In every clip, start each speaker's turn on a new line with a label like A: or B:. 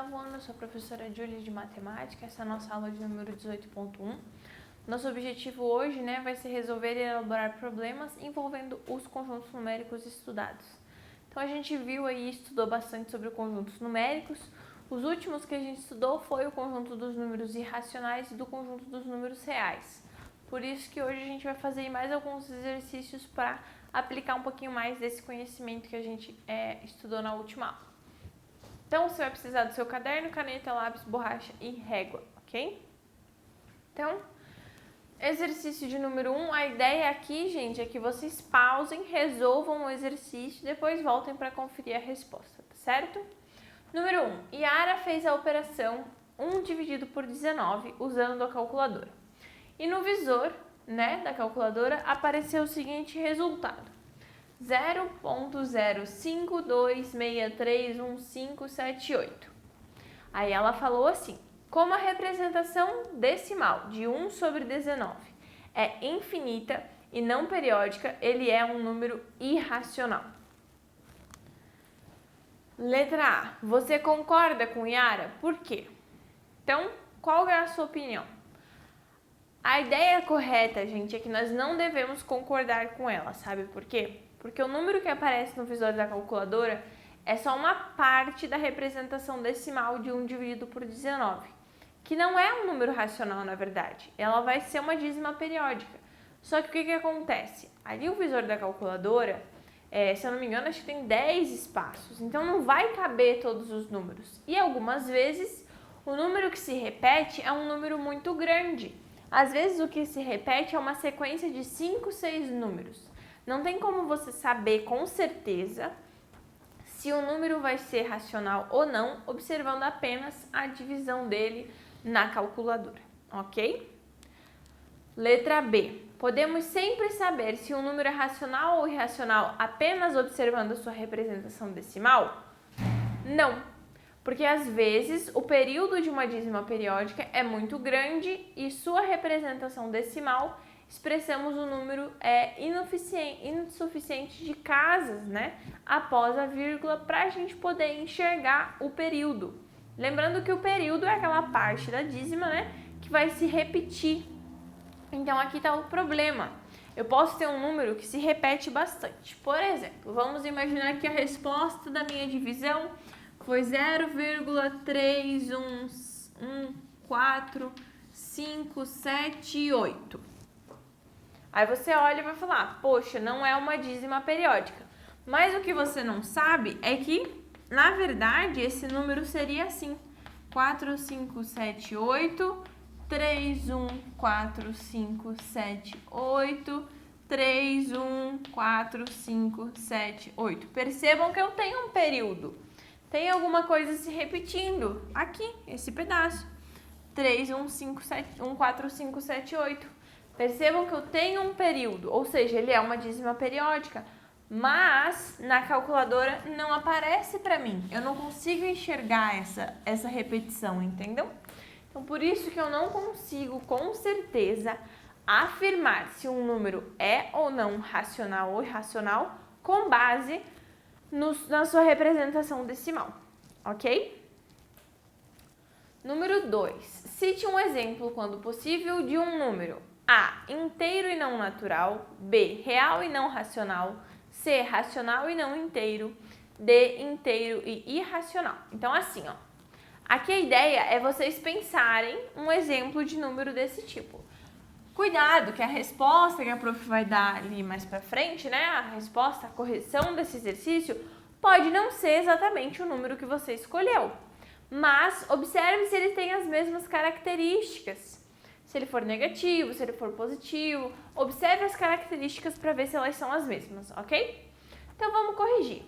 A: oitavo ano, eu sou a professora Júlia de Matemática, essa é a nossa aula de número 18.1. Nosso objetivo hoje, vai ser resolver e elaborar problemas envolvendo os conjuntos numéricos estudados. Então a gente viu aí, estudou bastante sobre conjuntos numéricos. Os últimos que a gente estudou foi o conjunto dos números irracionais e do conjunto dos números reais. Por isso que hoje a gente vai fazer mais alguns exercícios para aplicar um pouquinho mais desse conhecimento que a gente estudou na última aula. Então, você vai precisar do seu caderno, caneta, lápis, borracha e régua, ok? Então, exercício de número 1, a ideia aqui, gente, é que vocês pausem, resolvam o exercício e depois voltem para conferir a resposta, tá certo? Número 1, Yara fez a operação 1 dividido por 19 usando a calculadora. E no visor, da calculadora apareceu o seguinte resultado: 0.052631578. Aí ela falou assim: como a representação decimal de 1 sobre 19 é infinita e não periódica, ele é um número irracional. Letra A. Você concorda com Yara? Por quê? Então, qual é a sua opinião? A ideia correta, gente, é que nós não devemos concordar com ela, sabe por quê? Porque o número que aparece no visor da calculadora é só uma parte da representação decimal de 1 dividido por 19, que não é um número racional, na verdade. Ela vai ser uma dízima periódica. Só que o que acontece? Ali o visor da calculadora, se eu não me engano, acho que tem 10 espaços, então não vai caber todos os números. E algumas vezes o número que se repete é um número muito grande. Às vezes o que se repete é uma sequência de 5, 6 números. Não tem como você saber com certeza se o número vai ser racional ou não, observando apenas a divisão dele na calculadora, ok? Letra B. Podemos sempre saber se um número é racional ou irracional apenas observando a sua representação decimal? Não, porque às vezes o período de uma dízima periódica é muito grande e sua representação decimal expressamos o número insuficiente de casas, após a vírgula, para a gente poder enxergar o período. Lembrando que o período é aquela parte da dízima, que vai se repetir. Então, aqui está o problema. Eu posso ter um número que se repete bastante. Por exemplo, vamos imaginar que a resposta da minha divisão foi 0,311457,8. Aí você olha e vai falar: poxa, não é uma dízima periódica. Mas o que você não sabe é que, na verdade, esse número seria assim: 4578, 314578, 314578. Percebam que eu tenho um período. Tem alguma coisa se repetindo aqui, esse pedaço. 314578. Percebam que eu tenho um período, ou seja, ele é uma dízima periódica, mas na calculadora não aparece para mim. Eu não consigo enxergar essa repetição, entendeu? Então, por isso que eu não consigo com certeza afirmar se um número é ou não racional ou irracional com base na sua representação decimal, ok? Número 2. Cite um exemplo, quando possível, de um número A, inteiro e não natural, B, real e não racional, C, racional e não inteiro, D, inteiro e irracional. Então, assim, aqui a ideia é vocês pensarem um exemplo de número desse tipo. Cuidado, que a resposta que a prof vai dar ali mais pra frente, a resposta, a correção desse exercício, pode não ser exatamente o número que você escolheu. Mas observe se ele tem as mesmas características. Se ele for negativo, se ele for positivo, observe as características para ver se elas são as mesmas, ok? Então vamos corrigir.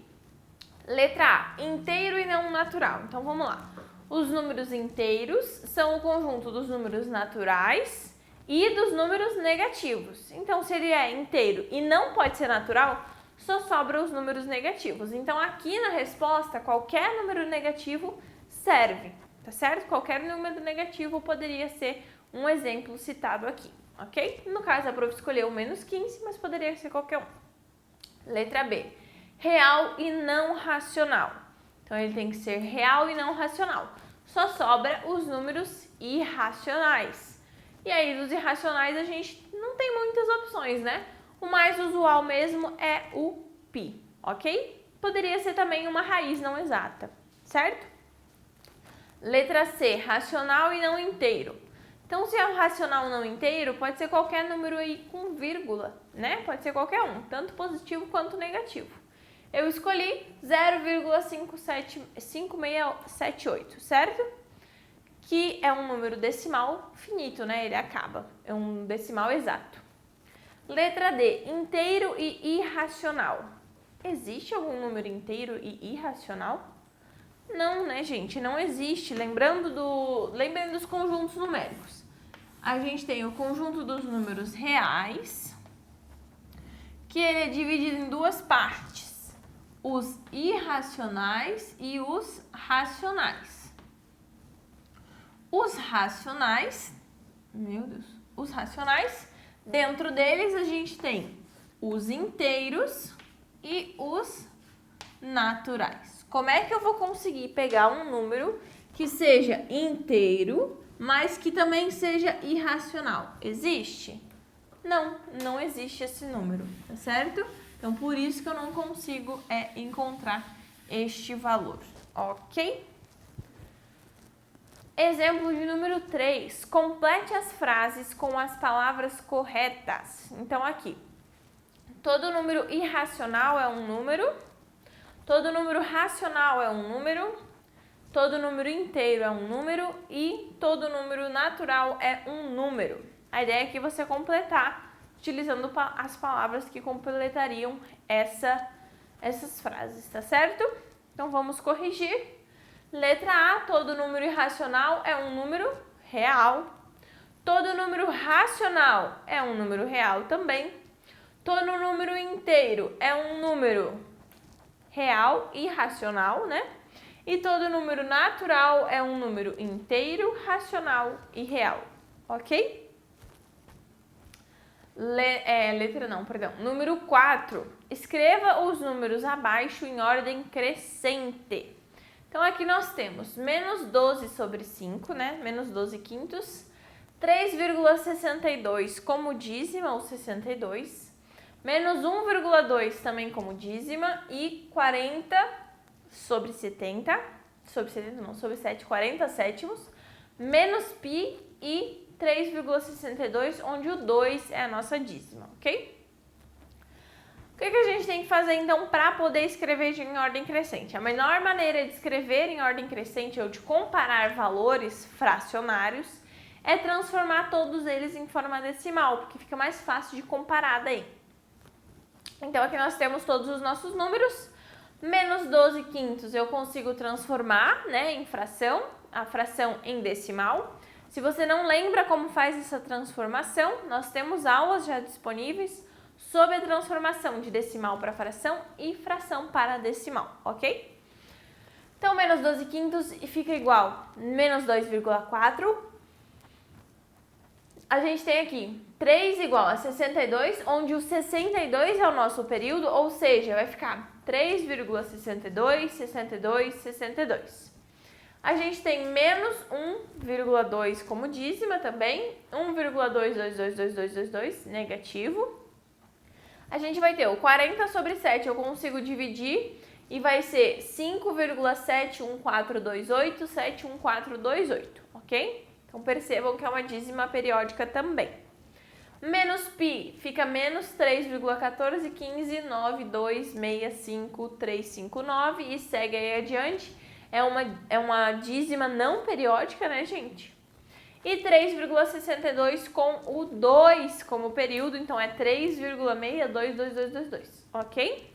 A: Letra A, inteiro e não natural. Então vamos lá. Os números inteiros são o conjunto dos números naturais e dos números negativos. Então, se ele é inteiro e não pode ser natural, só sobram os números negativos. Então, aqui na resposta, qualquer número negativo serve, tá certo? Qualquer número negativo poderia ser um exemplo citado aqui, ok? No caso, a prof escolheu o menos 15, mas poderia ser qualquer um. Letra B, real e não racional. Então, ele tem que ser real e não racional. só sobra os números irracionais. E aí, dos irracionais, a gente não tem muitas opções, né? O mais usual mesmo é o π, ok? Poderia ser também uma raiz não exata, certo? Letra C, racional e não inteiro. Então, se é um racional não inteiro, pode ser qualquer número aí com vírgula, né? Pode ser qualquer um, tanto positivo quanto negativo. Eu escolhi 0,5678, certo? Que é um número decimal finito, né? Ele acaba, é um decimal exato. Letra D, inteiro e irracional. Existe algum número inteiro e irracional? Não, né, gente? Não existe. Lembrem dos conjuntos numéricos. A gente tem o conjunto dos números reais, que ele é dividido em duas partes. Os irracionais e os racionais. Os racionais, dentro deles a gente tem os inteiros e os naturais. Como é que eu vou conseguir pegar um número que seja inteiro, mas que também seja irracional? Existe? Não, não existe esse número, tá certo? Então, por isso que eu não consigo encontrar este valor, ok? Exemplo de número 3. Complete as frases com as palavras corretas. Então, aqui. Todo número irracional é um número. Todo número racional é um número. Todo número inteiro é um número. E todo número natural é um número. A ideia é que você completar utilizando as palavras que completariam essas frases, tá certo? Então, vamos corrigir. Letra A, todo número irracional é um número real. Todo número racional é um número real também. Todo número inteiro é um número real e racional, né? E todo número natural é um número inteiro, racional e real, ok? Número 4. Escreva os números abaixo em ordem crescente. Então, aqui nós temos menos 12 sobre 5, né? Menos 12 quintos. 3,62 como dízima, ou 62. Menos 1,2 também como dízima. E 40 sobre 70. Sobre 7, 40 sétimos. Menos π e 3,62, onde o 2 é a nossa dízima, ok? O que a gente tem que fazer, então, para poder escrever em ordem crescente? A melhor maneira de escrever em ordem crescente ou de comparar valores fracionários é transformar todos eles em forma decimal, porque fica mais fácil de comparar daí. Então, aqui nós temos todos os nossos números. Menos 12 quintos eu consigo transformar, né, em fração, a fração em decimal. Se você não lembra como faz essa transformação, nós temos aulas já disponíveis sobre a transformação de decimal para fração e fração para decimal, ok? Então, menos 12 quintos fica igual a menos 2,4. A gente tem aqui 3 igual a 62, onde o 62 é o nosso período, ou seja, vai ficar 3,62, 62, 62. A gente tem menos 1,2 como dízima também, 1,2222222 negativo. A gente vai ter o 40 sobre 7, eu consigo dividir e vai ser 5,71428, 71428, ok? Então, percebam que é uma dízima periódica também. Menos π fica menos 3,14159265,359 e segue aí adiante. É uma dízima não periódica, né, gente? E 3,62 com o 2 como período, então é 3,622222, ok?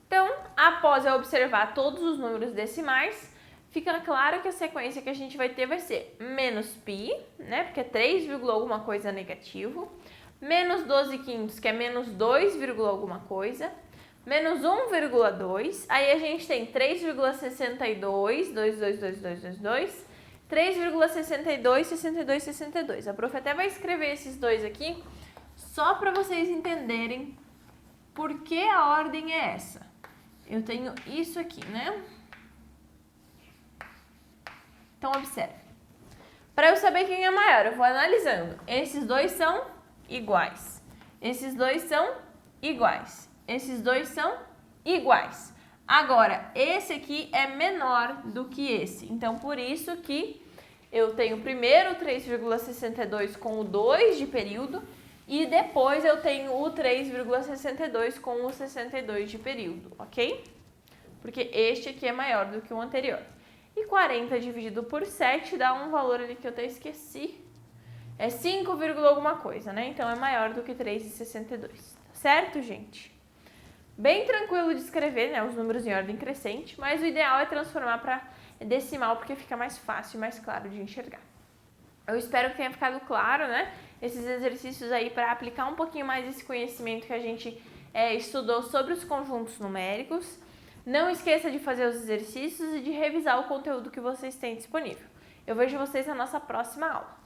A: Então, após eu observar todos os números decimais, fica claro que a sequência que a gente vai ter vai ser menos π, né, porque é 3, alguma coisa negativo, menos 12 quintos, que é menos 2, alguma coisa, menos 1,2, aí a gente tem 3,62, 2222222, 3,62, 62, 62. A prof até vai escrever esses dois aqui, só para vocês entenderem por que a ordem é essa. Eu tenho isso aqui, né? Então, observe. Para eu saber quem é maior, eu vou analisando. Esses dois são iguais. Esses dois são iguais. Esses dois são iguais. Agora, esse aqui é menor do que esse. Então, por isso que eu tenho primeiro o 3,62 com o 2 de período e depois eu tenho o 3,62 com o 62 de período, ok? Porque este aqui é maior do que o anterior. E 40 dividido por 7 dá um valor ali que eu até esqueci. É 5, alguma coisa, né? Então, é maior do que 3,62. Tá certo, gente? Bem tranquilo de escrever, né? Os números em ordem crescente, mas o ideal é transformar para decimal, porque fica mais fácil e mais claro de enxergar. Eu espero que tenha ficado claro, né? Esses exercícios aí para aplicar um pouquinho mais esse conhecimento que a gente estudou sobre os conjuntos numéricos. Não esqueça de fazer os exercícios e de revisar o conteúdo que vocês têm disponível. Eu vejo vocês na nossa próxima aula.